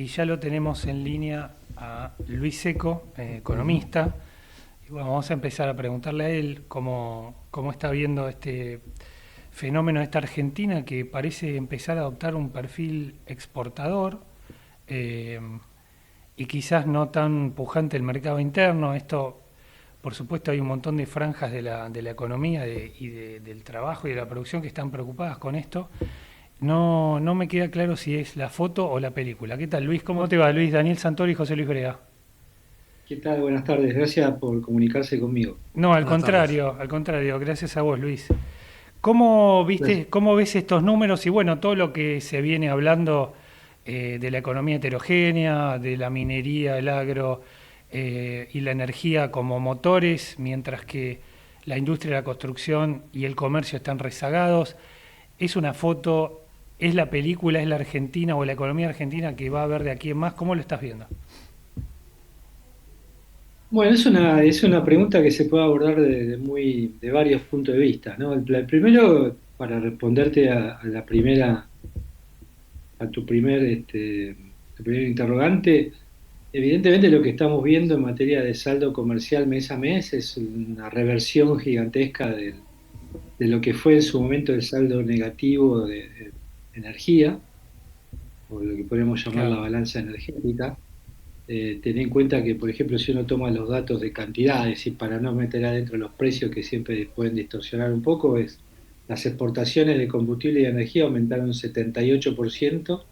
y ya lo tenemos en línea a Luis Seco, economista. Y bueno, vamos a empezar a preguntarle a él cómo está viendo este fenómeno de esta Argentina que parece empezar a adoptar un perfil exportador eh, y quizás no tan pujante el mercado interno. Esto, por supuesto, hay un montón de franjas de la economía del trabajo y de la producción que están preocupadas con esto. No me queda claro si es la foto o la película. ¿Qué tal, Luis? ¿Cómo te va, Luis? Daniel Santoro y José Luis Brea. ¿Qué tal? Buenas tardes. Gracias por comunicarse conmigo. No, Buenas tardes. al contrario, gracias a vos, Luis. ¿Cómo Gracias. viste, cómo ves estos números y bueno, todo lo que se viene hablando de la economía heterogénea, de la minería, el agro y la energía como motores, mientras que la industria de la construcción y el comercio están rezagados? ¿Es una foto, es la película, es la Argentina o la economía argentina que va a haber de aquí en más? ¿Cómo lo estás viendo? Bueno, es una pregunta que se puede abordar de varios puntos de vista, ¿no? El primero, para responderte a tu primer interrogante, evidentemente lo que estamos viendo en materia de saldo comercial mes a mes es una reversión gigantesca de lo que fue en su momento el saldo negativo de energía, o lo que podríamos llamar la Claro. balanza energética. Ten en cuenta que, por ejemplo, si uno toma los datos de cantidades y para no meter adentro los precios que siempre pueden distorsionar un poco, las exportaciones de combustible y energía aumentaron un 78%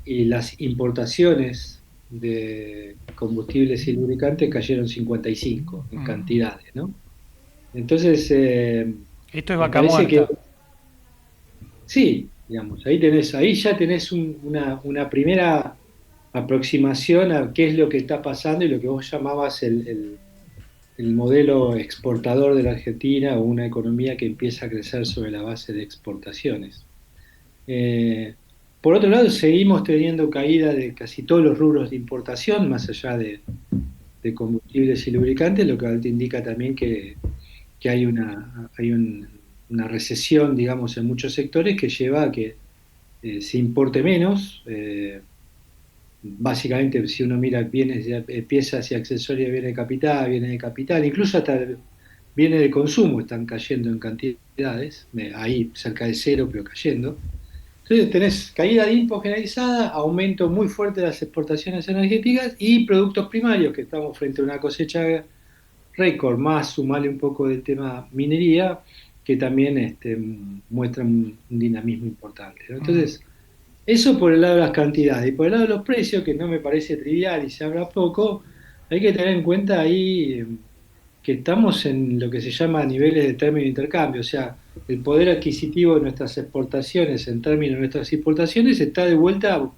y las importaciones de combustibles y lubricantes cayeron 55% en Mm. cantidades, ¿no? Entonces, Esto es me vaca parece que muerta. sí, digamos, ahí ya tenés una primera aproximación a qué es lo que está pasando y lo que vos llamabas el modelo exportador de la Argentina o una economía que empieza a crecer sobre la base de exportaciones. Eh, por otro lado, seguimos teniendo caída de casi todos los rubros de importación, más allá de combustibles y lubricantes, lo que te indica también que hay una recesión, digamos, en muchos sectores que lleva a que se importe menos. Básicamente, si uno mira bienes, piezas y accesorios, viene de capital, incluso hasta bienes de consumo están cayendo en cantidades, ahí cerca de cero, pero cayendo. Entonces tenés caída de INPO generalizada, aumento muy fuerte de las exportaciones energéticas y productos primarios, que estamos frente a una cosecha récord, más sumarle un poco del tema minería, que también muestran un dinamismo importante, ¿no? Mm. Entonces, eso por el lado de las cantidades. Y por el lado de los precios, que no me parece trivial y se habla poco, hay que tener en cuenta ahí que estamos en lo que se llama niveles de término de intercambio. O sea, el poder adquisitivo de nuestras exportaciones en términos de nuestras importaciones está de vuelta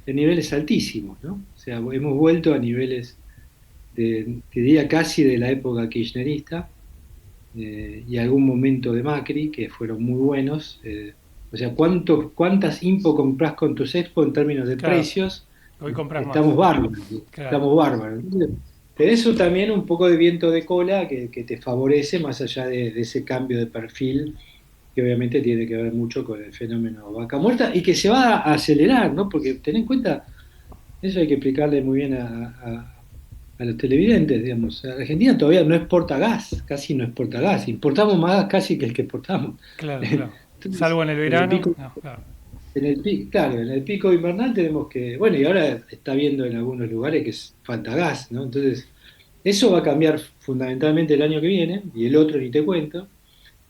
en niveles altísimos, ¿no? O sea, hemos vuelto a niveles te diría casi de la época kirchnerista, y algún momento de Macri, que fueron muy buenos. O sea, ¿cuántas info compras con tus expo en términos de Claro, precios? hoy compras más. Estamos bárbaros, Claro. estamos bárbaros. Entonces, tenés eso también un poco de viento de cola que te favorece más allá de ese cambio de perfil que obviamente tiene que ver mucho con el fenómeno vaca muerta y que se va a acelerar, ¿no? Porque ten en cuenta, eso hay que explicarle muy bien a los televidentes, digamos. Argentina todavía no exporta gas, casi no exporta gas. Importamos más gas casi que el que exportamos. Claro, claro. Entonces, Salvo en el en el verano. pico, No, claro. claro, en el pico invernal tenemos que, bueno, y ahora está viendo en algunos lugares que falta gas, ¿no? Entonces, eso va a cambiar fundamentalmente el año que viene, y el otro ni te cuento.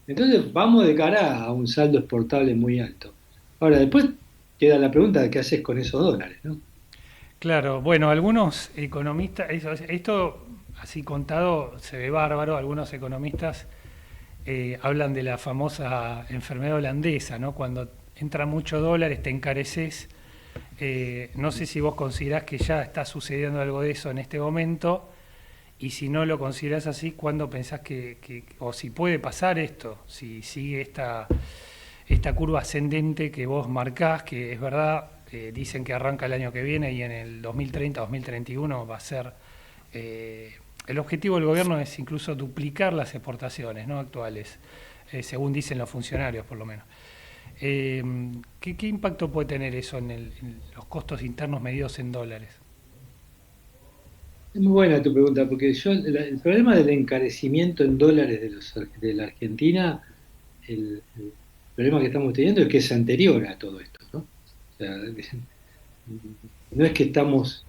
Entonces, vamos de cara a un saldo exportable muy alto. Ahora, después queda la pregunta de qué haces con esos dólares, ¿no? Claro, bueno, algunos economistas, esto así contado se ve bárbaro, algunos economistas hablan de la famosa enfermedad holandesa, ¿no? Cuando entra mucho dólar, te encareces. No sé si vos considerás que ya está sucediendo algo de eso en este momento, y si no lo considerás así, ¿cuándo pensás o si puede pasar esto, si sigue esta curva ascendente que vos marcás, que es verdad, dicen que arranca el año que viene y en el 2030-2031 va a ser... el objetivo del gobierno es incluso duplicar las exportaciones, ¿no?, actuales, según dicen los funcionarios por lo menos. Eh, ¿qué impacto puede tener eso en los costos internos medidos en dólares? Es muy buena tu pregunta, porque el problema del encarecimiento en dólares de la Argentina, el problema que estamos teniendo es que es anterior a todo esto, ¿no? O sea, no es que estamos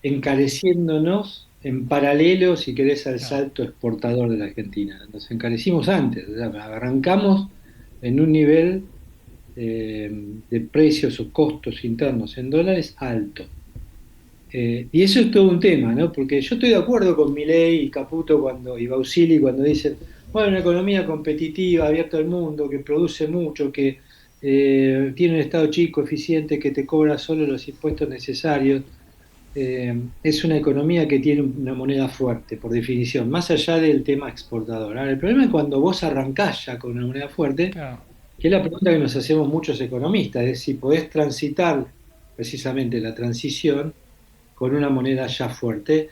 encareciéndonos en paralelo, si querés, al Claro, salto exportador de la Argentina. Nos encarecimos antes, o sea, arrancamos en un nivel eh, de precios o costos internos en dólares alto. Y eso es todo un tema, ¿no? Porque yo estoy de acuerdo con Milei y Caputo y Bausili cuando dicen, bueno, una economía competitiva, abierta al mundo, que produce mucho, que tiene un Estado chico, eficiente, que te cobra solo los impuestos necesarios. Es una economía que tiene una moneda fuerte, por definición, más allá del tema exportador. Ahora, el problema es cuando vos arrancás ya con una moneda fuerte, claro, que es la pregunta que nos hacemos muchos economistas, es si podés transitar precisamente la transición con una moneda ya fuerte,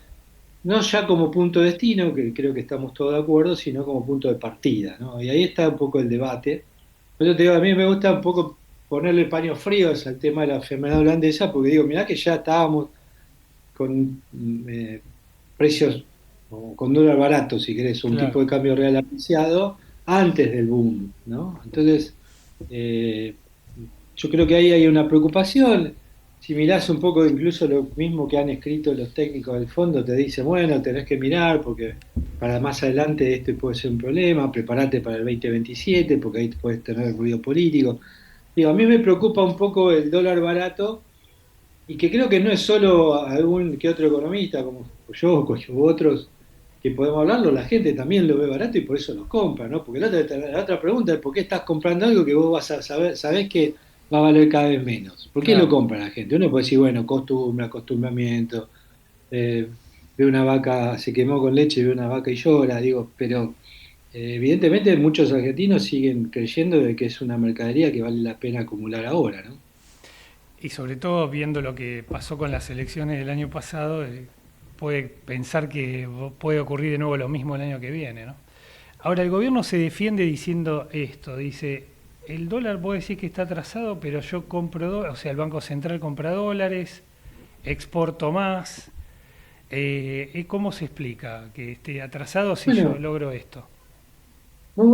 no ya como punto de destino, que creo que estamos todos de acuerdo, sino como punto de partida, ¿no? Y ahí está un poco el debate. Por eso te digo, a mí me gusta un poco ponerle paños fríos al tema de la enfermedad holandesa, porque digo, mirá que ya estábamos con precios o con dólar barato, si querés, un tipo claro. de cambio real apreciado antes del boom, ¿no? Entonces, eh, yo creo que ahí hay una preocupación. Si mirás un poco incluso lo mismo que han escrito los técnicos del fondo, te dicen, bueno, tenés que mirar porque para más adelante este puede ser un problema, prepárate para el 2027 porque ahí puedes tener ruido político. Digo, a mí me preocupa un poco el dólar barato y que creo que no es solo algún que otro economista como yo o otros que podemos hablarlo, la gente también lo ve barato y por eso lo compra, ¿no? Porque la otra pregunta es ¿por qué estás comprando algo que vos vas a saber, sabés que va a valer cada vez menos? ¿Por qué lo Claro. compra la gente? Uno puede decir, bueno, costumbre, acostumbramiento, eh, ve una vaca, se quemó con leche, ve una vaca y llora, digo, pero evidentemente muchos argentinos siguen creyendo de que es una mercadería que vale la pena acumular ahora, ¿no? Y sobre todo viendo lo que pasó con las elecciones del año pasado, puede pensar que puede ocurrir de nuevo lo mismo el año que viene, ¿no? Ahora, el gobierno se defiende diciendo esto, dice, el dólar puede decir que está atrasado, pero yo compro dólares, o sea, el Banco Central compra dólares, exporto más. ¿Cómo se explica que esté atrasado si yo Bueno, logro esto? muy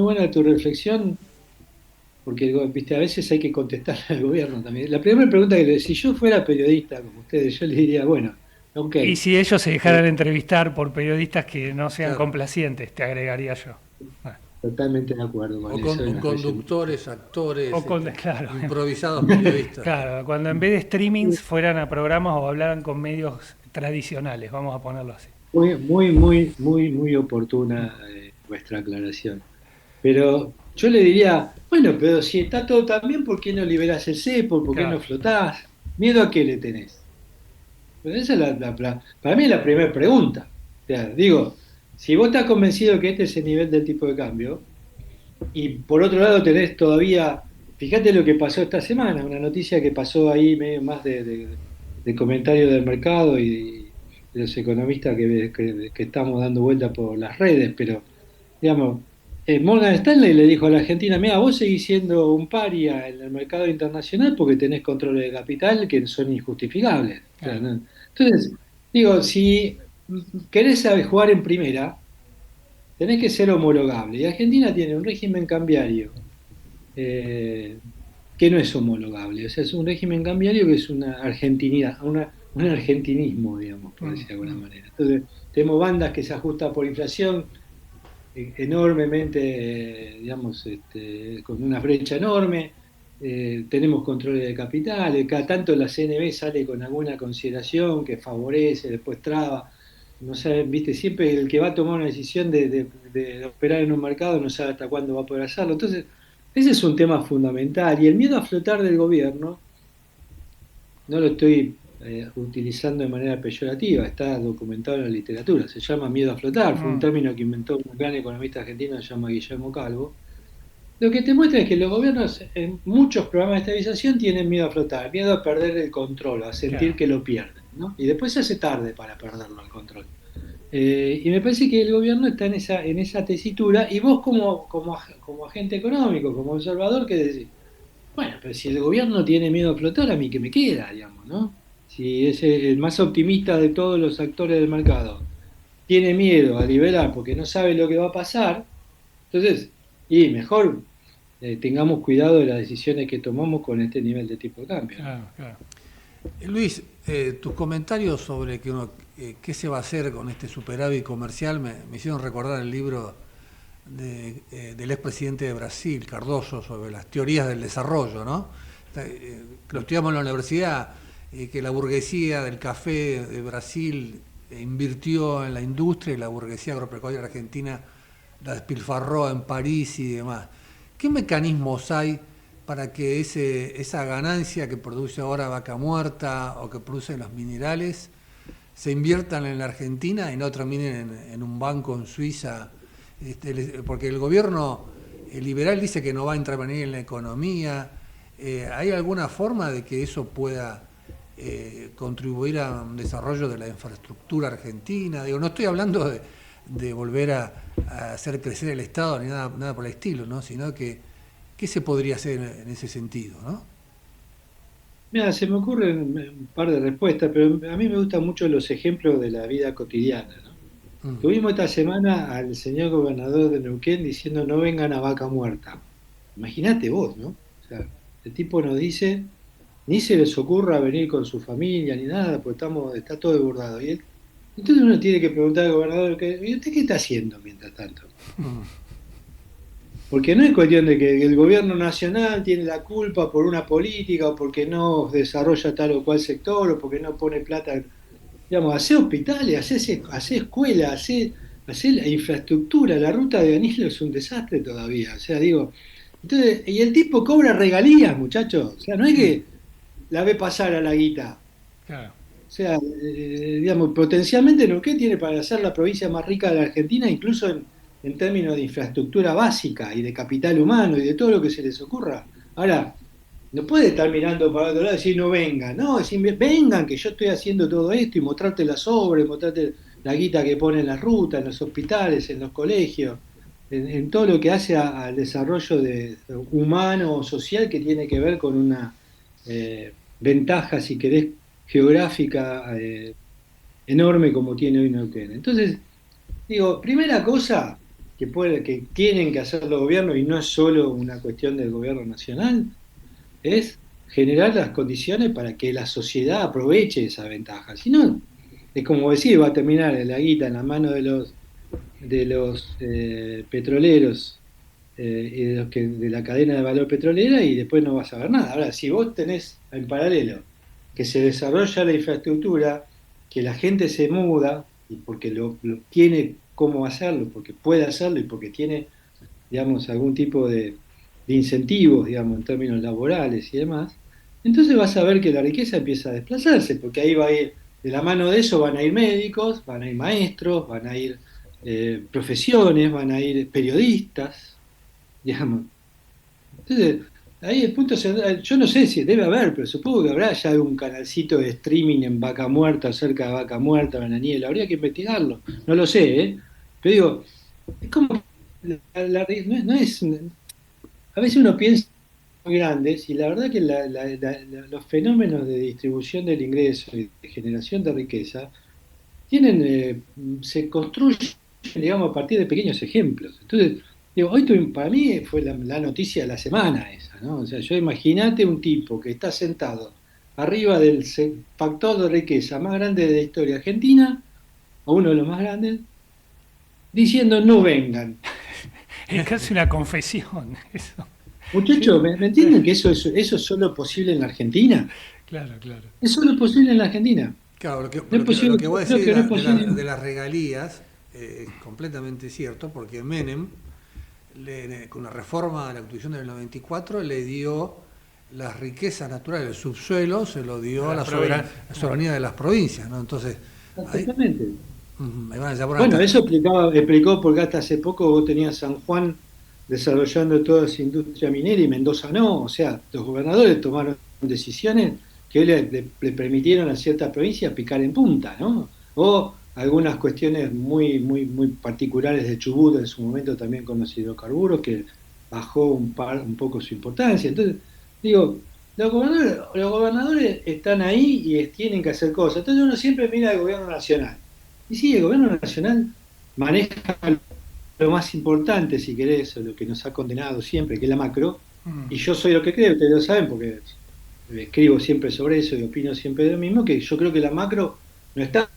buena tu reflexión. Porque viste, a veces hay que contestar al gobierno también. La primera pregunta si yo fuera periodista como ustedes, yo les diría, bueno, ok, Y si ellos se dejaran entrevistar por periodistas que no sean Claro. complacientes, te agregaría yo. Bueno, totalmente de acuerdo con eso y O me parece muy conductores, actores, claro, improvisados periodistas. claro, cuando en vez de streamings fueran a programas o hablaran con medios tradicionales, vamos a ponerlo así. muy oportuna vuestra aclaración. Pero yo le diría, bueno, pero si está todo tan bien, ¿por qué no liberás el cepo? ¿Por qué Claro, no flotás? ¿Miedo a qué le tenés? Pero esa es para mí es la primera pregunta. O sea, digo, si vos estás convencido que este es el nivel del tipo de cambio, y por otro lado tenés todavía, fíjate lo que pasó esta semana, una noticia que pasó ahí medio más de comentario del mercado y de los economistas que estamos dando vuelta por las redes, pero digamos, Morgan Stanley le dijo a la Argentina, mira, vos seguís siendo un paria en el mercado internacional porque tenés controles de capital que son injustificables. O sea, claro. entonces, digo, si querés saber jugar en primera, tenés que ser homologable. Y Argentina tiene un régimen cambiario eh, que no es homologable. O sea, es un régimen cambiario que es una argentinidad, un argentinismo, digamos, por decir de alguna Mm. manera. Entonces, tenemos bandas que se ajustan por inflación enormemente, digamos, con una brecha enorme. Tenemos controles de capitales, cada tanto la CNB sale con alguna consideración que favorece, después traba. No sabe, viste, siempre el que va a tomar una decisión de operar en un mercado no sabe hasta cuándo va a poder hacerlo. Entonces, ese es un tema fundamental. Y el miedo a flotar del gobierno, no lo estoy utilizando de manera peyorativa, está documentado en la literatura, se llama miedo a flotar, fue un Mm, término que inventó un gran economista argentino, se llama Guillermo Calvo. Lo que te muestra es que los gobiernos en muchos programas de estabilización tienen miedo a flotar, miedo a perder el control, a sentir claro. que lo pierden, ¿no? Y después se hace tarde para perderlo el control. Y me parece que el gobierno está en esa tesitura, y vos como agente económico, como observador, que decís, bueno, pero si el gobierno tiene miedo a flotar, a mí que me queda, digamos, ¿no? Si es el más optimista de todos los actores del mercado tiene miedo a liberar porque no sabe lo que va a pasar, entonces, y mejor tengamos cuidado de las decisiones que tomamos con este nivel de tipo de cambio, ¿no? Claro, claro. Luis, tus comentarios sobre qué se va a hacer con este superávit comercial me hicieron recordar el libro del expresidente de Brasil, Cardoso, sobre las teorías del desarrollo, ¿no? Lo estudiamos en la universidad, que la burguesía del café de Brasil invirtió en la industria y la burguesía agropecuaria argentina la despilfarró en París y demás. ¿Qué mecanismos hay para que esa ganancia que produce ahora Vaca Muerta o que producen los minerales se inviertan en la Argentina y no terminen en un banco en Suiza? Porque el gobierno liberal dice que no va a intervenir en la economía. ¿Hay alguna forma de que eso pueda contribuir a un desarrollo de la infraestructura argentina? Digo, no estoy hablando de volver a hacer crecer el Estado ni nada por el estilo, ¿no? Sino que ¿qué se podría hacer en ese sentido, ¿no? Mira, se me ocurren un par de respuestas, pero a mí me gustan mucho los ejemplos de la vida cotidiana, ¿no? Mm. Tuvimos esta semana al señor gobernador de Neuquén diciendo no vengan a Vaca Muerta. Imagínate vos, ¿no? O sea, el tipo nos dice, ni se les ocurra venir con su familia ni nada, porque está todo desbordado. Entonces uno tiene que preguntar al gobernador, ¿y usted qué está haciendo mientras tanto? Mm. Porque no es cuestión de que el gobierno nacional tiene la culpa por una política o porque no desarrolla tal o cual sector o porque no pone plata. Digamos, hace hospitales, hace escuelas, hace la infraestructura. La ruta de Danilo es un desastre todavía. O sea, digo, entonces, y el tipo cobra regalías, muchachos. O sea, no es que la ve pasar a la guita. Claro. O sea, digamos, potencialmente Neuquén tiene para ser la provincia más rica de la Argentina, incluso en términos de infraestructura básica y de capital humano y de todo lo que se les ocurra. Ahora, no puede estar mirando para otro lado y decir no vengan, no, decir vengan que yo estoy haciendo todo esto y mostrarte las obras, mostrarte la guita que pone en las rutas, en los hospitales, en los colegios, en todo lo que hace al desarrollo humano o social que tiene que ver con una ventaja, si querés, geográfica enorme como tiene hoy Neuquén. Entonces, digo, primera cosa que tienen que hacer los gobiernos, y no es solo una cuestión del gobierno nacional, es generar las condiciones para que la sociedad aproveche esa ventaja. Si no, es como decir, va a terminar la guita en la mano de los petroleros y de la cadena de valor petrolera y después no vas a ver nada. Ahora, si vos tenés en paralelo que se desarrolla la infraestructura, que la gente se muda, y porque lo tiene cómo hacerlo, porque puede hacerlo y porque tiene, digamos, algún tipo de incentivos, digamos, en términos laborales y demás, entonces vas a ver que la riqueza empieza a desplazarse, porque ahí va a ir, de la mano de eso van a ir médicos, van a ir maestros, van a ir profesiones, van a ir periodistas, digamos. Entonces, ahí el punto yo no sé si debe haber, pero supongo que habrá ya un canalcito de streaming en Vaca Muerta, cerca de Vaca Muerta, Bananiel, habría que investigarlo, no lo sé, ¿eh? Pero digo, es como, no es, a veces uno piensa muy grandes y la verdad que los fenómenos de distribución del ingreso y de generación de riqueza se construyen, digamos, a partir de pequeños ejemplos. Entonces, digo, para mí fue la noticia de la semana esa, ¿no? O sea, yo imagínate un tipo que está sentado arriba del factor de riqueza más grande de la historia argentina, o uno de los más grandes, diciendo no vengan. Es casi una confesión eso. Muchachos, ¿me entienden que eso es solo posible en la Argentina? Claro, claro. Es solo posible en la Argentina. Claro, lo que, No es posible, lo que vos decís creo que no es posible. de las regalías es completamente cierto, porque Menem, con la reforma de la Constitución del 94, le dio las riquezas naturales, el subsuelo, se lo dio a la soberanía de las provincias, ¿no? Entonces, exactamente. Ahí van a bueno, eso explicó porque hasta hace poco vos tenías San Juan desarrollando toda esa industria minera y Mendoza no. O sea, los gobernadores tomaron decisiones que le permitieron a ciertas provincias picar en punta, ¿no? O algunas cuestiones muy particulares de Chubut, en su momento también con los hidrocarburos, que bajó un poco su importancia. Entonces, digo, los gobernadores están ahí y tienen que hacer cosas. Entonces uno siempre mira al gobierno nacional. Y sí, el gobierno nacional maneja lo más importante, si querés, o lo que nos ha condenado siempre, que es la macro, Mm. y yo soy lo que creo, ustedes lo saben porque escribo siempre sobre eso y opino siempre de lo mismo, que yo creo que la macro no está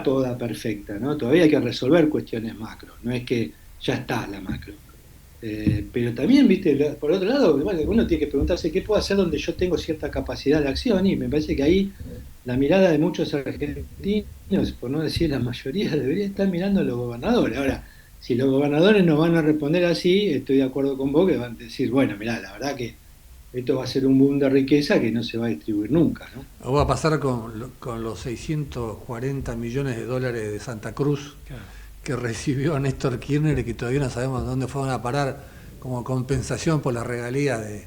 toda perfecta, ¿no? Todavía hay que resolver cuestiones macro, no es que ya está la macro. Pero también, viste, por otro lado, uno tiene que preguntarse qué puedo hacer donde yo tengo cierta capacidad de acción, y me parece que ahí la mirada de muchos argentinos, por no decir la mayoría, debería estar mirando a los gobernadores. Ahora, si los gobernadores nos van a responder así, estoy de acuerdo con vos, que van a decir, bueno, mirá, la verdad que esto va a ser un boom de riqueza que no se va a distribuir nunca, ¿no? O va a pasar con los 640 millones de dólares de Santa Cruz Claro. que recibió Néstor Kirchner y que todavía no sabemos dónde fueron a parar como compensación por las regalías de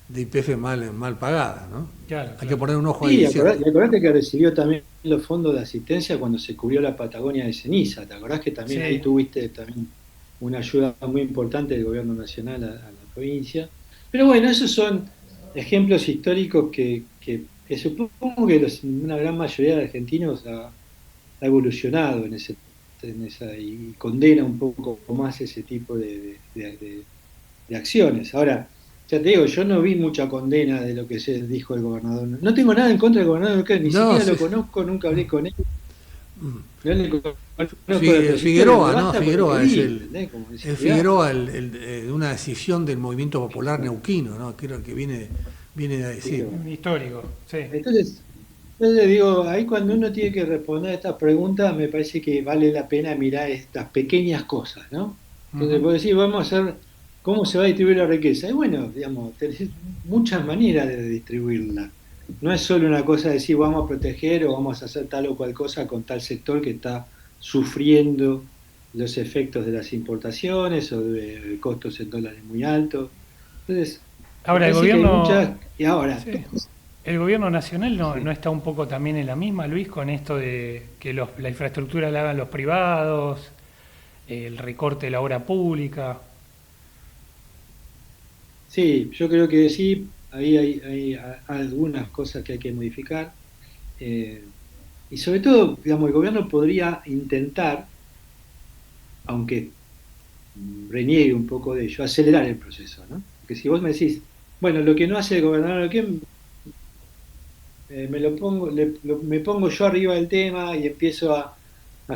YPF mal pagadas, ¿no? Claro, Hay claro. que poner un ojo Sí, ahí, ¿cierto? y acordate que recibió también los fondos de asistencia cuando se cubrió la Patagonia de ceniza. ¿Te acordás que también ahí Sí. tuviste también una ayuda muy importante del gobierno nacional a la provincia? Pero bueno, esos son ejemplos históricos que supongo que una gran mayoría de argentinos ha evolucionado en esa y condena un poco más ese tipo de acciones. Ahora, ya te digo, yo no vi mucha condena de lo que se dijo el gobernador. No tengo nada en contra del gobernador, ni No, siquiera sí. lo conozco, nunca hablé con él. Mm. No le conozco la trayectoria, Figueroa, me ¿no? basta con lo Figueroa que es vi, ¿entendés? Como el necesidad. Figueroa una decisión del movimiento popular neuquino, ¿no? Creo que viene a decir. Figueroa. Histórico, sí. Entonces, entonces digo, ahí cuando uno tiene que responder a estas preguntas, me parece que vale la pena mirar estas pequeñas cosas, ¿no? Entonces, Ujú. puedo decir, vamos a hacer, ¿cómo se va a distribuir la riqueza? Y bueno, digamos, tenés muchas maneras de distribuirla. No es solo una cosa de decir, vamos a proteger o vamos a hacer tal o cual cosa con tal sector que está sufriendo los efectos de las importaciones o de costos en dólares muy altos. Entonces, me Ahora, el parece que hay gobierno, muchas. Y ahora, sí. El gobierno nacional no sí. está un poco también en la misma, Luis, con esto de que la infraestructura la hagan los privados, el recorte de la obra pública. Sí, yo creo que sí, ahí hay algunas cosas que hay que modificar. eh, y sobre todo, digamos, el gobierno podría intentar, aunque reniegue un poco de ello, acelerar el proceso, ¿no? Porque si vos me decís, bueno, lo que no hace el gobernador, me lo pongo, me pongo yo arriba del tema y empiezo a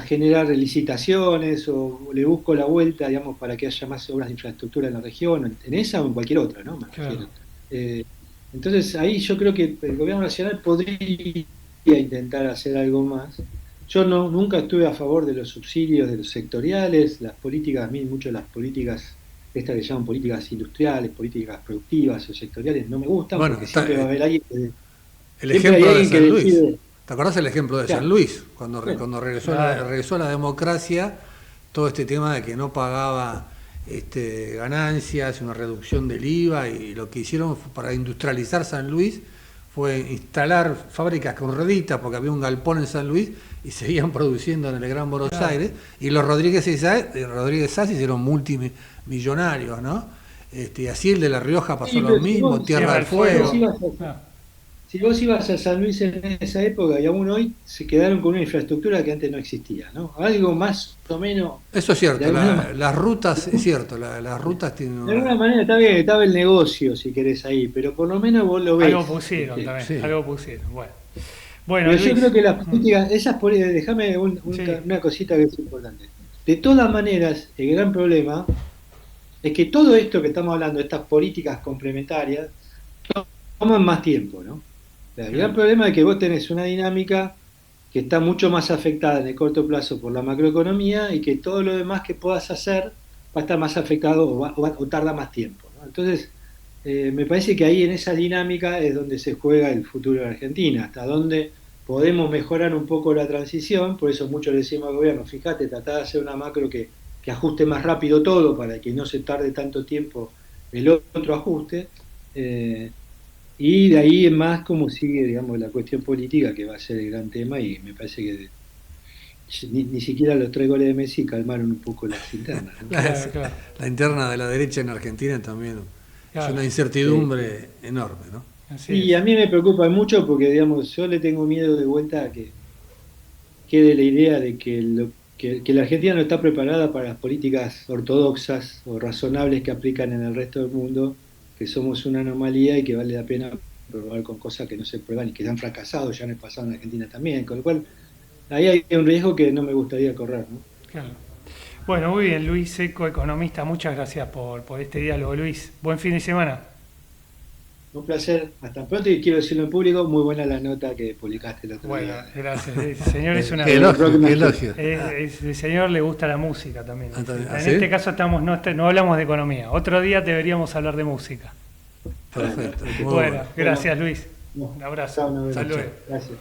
generar licitaciones o le busco la vuelta, digamos, para que haya más obras de infraestructura en la región, en esa o en cualquier otra, ¿no? Me Claro. refiero. Eh, entonces ahí yo creo que el gobierno nacional podría intentar hacer algo más. Yo nunca estuve a favor de los subsidios de los sectoriales, las políticas, a mí mucho las políticas, estas que llaman políticas industriales, políticas productivas o sectoriales, no me gustan Bueno, porque está siempre va a haber alguien que, el siempre hay ejemplo de alguien que San Luis. decide. ¿Te acordás el ejemplo de San Claro, Luis? bueno, Cuando Claro. regresó la democracia, todo este tema de que no pagaba ganancias, una reducción del IVA, y lo que hicieron para industrializar San Luis fue instalar fábricas con rueditas, porque había un galpón en San Luis y seguían produciendo en el Gran Buenos Claro. Aires, y los Rodríguez Sá se hicieron multimillonarios, ¿no? Y así el de La Rioja pasó sí, lo pero mismo, Tierra Tierra del del si vos Fuego. Fuego. ibas a, Ah, si vos ibas a San Luis en esa época y aún hoy se quedaron con una infraestructura que antes no existía, ¿no? Algo más o menos, Eso es de cierto, alguna manera, las rutas, es cierto, las rutas tienen de alguna una... manera está bien, estaba el negocio si querés ahí, pero por lo menos vos lo algo ves, pusieron ¿viste? también, Sí. algo pusieron. Bueno, bueno, Pero yo Luis. creo que las Mm. políticas, déjame Sí. una cosita que es importante. De todas maneras, el gran problema es que todo esto que estamos hablando, estas políticas complementarias, toman más tiempo, ¿no? O sea, el gran Claro. problema es que vos tenés una dinámica que está mucho más afectada en el corto plazo por la macroeconomía y que todo lo demás que puedas hacer va a estar más afectado o tarda más tiempo, ¿no? Entonces, me parece que ahí en esa dinámica es donde se juega el futuro de Argentina, hasta donde podemos mejorar un poco la transición, por eso mucho le decimos al gobierno, fíjate, tratá de hacer una macro que ajuste más rápido todo para que no se tarde tanto tiempo el otro ajuste. eh, y de ahí en más cómo sigue, digamos, la cuestión política, que va a ser el gran tema, y me parece ni siquiera los 3 goles de Messi calmaron un poco las internas, ¿no? Claro, claro. La interna de la derecha en Argentina también Claro. es una incertidumbre enorme, ¿no? Así Y es. a mí me preocupa mucho porque, digamos, yo le tengo miedo de vuelta a que quede la idea de que la Argentina no está preparada para las políticas ortodoxas o razonables que aplican en el resto del mundo, que somos una anomalía y que vale la pena probar con cosas que no se prueban y que han fracasado ya en el pasado en Argentina también, con lo cual ahí hay un riesgo que no me gustaría correr, ¿no? Claro. Bueno, muy bien, Luis Seco, economista, muchas gracias por este diálogo, Luis. Buen fin de semana. Un placer, hasta pronto y quiero decirlo en público, muy buena la nota que publicaste el otro Bueno, día. gracias. El señor es una... Qué elogio, qué elogio. El señor le gusta la música también. Ah, también. En ¿Ah, sí? este caso no hablamos de economía. Otro día deberíamos hablar de música. Perfecto. Muy Bueno, gracias, Luis. No, Un abrazo. chao, nos vemos. Hasta luego. Gracias.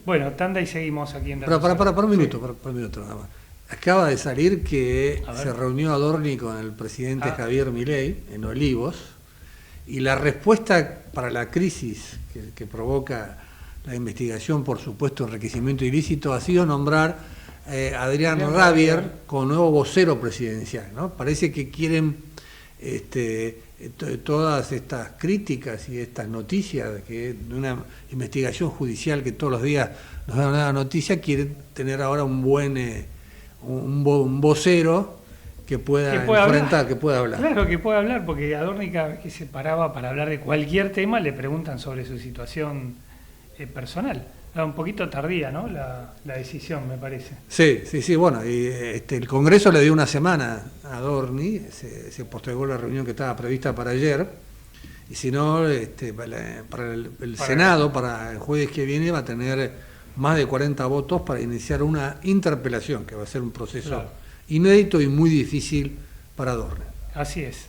Bueno, tanda y seguimos aquí en Pero Radio para un Sí. minuto, para un minuto nada más. Acaba de salir que A ver. se reunió Adorni con el presidente Ah. Javier Milei en Olivos y la respuesta para la crisis que provoca la investigación por supuesto enriquecimiento ilícito ha sido nombrar a Adrián Rabier como nuevo vocero presidencial, ¿no? Parece que quieren todas estas críticas y estas noticias de una investigación judicial que todos los días nos da una noticia, quieren tener ahora un vocero que pueda enfrentar, hablar. que pueda hablar. Claro que puede hablar, porque Adorni cada vez que se paraba para hablar de cualquier tema le preguntan sobre su situación personal. Era un poquito tardía, ¿no? La decisión, me parece. Sí, bueno, y el Congreso le dio una semana a Adorni, se postergó la reunión que estaba prevista para ayer, y si no, para el Senado, para el jueves que viene, va a tener más de 40 votos para iniciar una interpelación, que va a ser un proceso Claro. inédito y muy difícil para Adorni. Así es.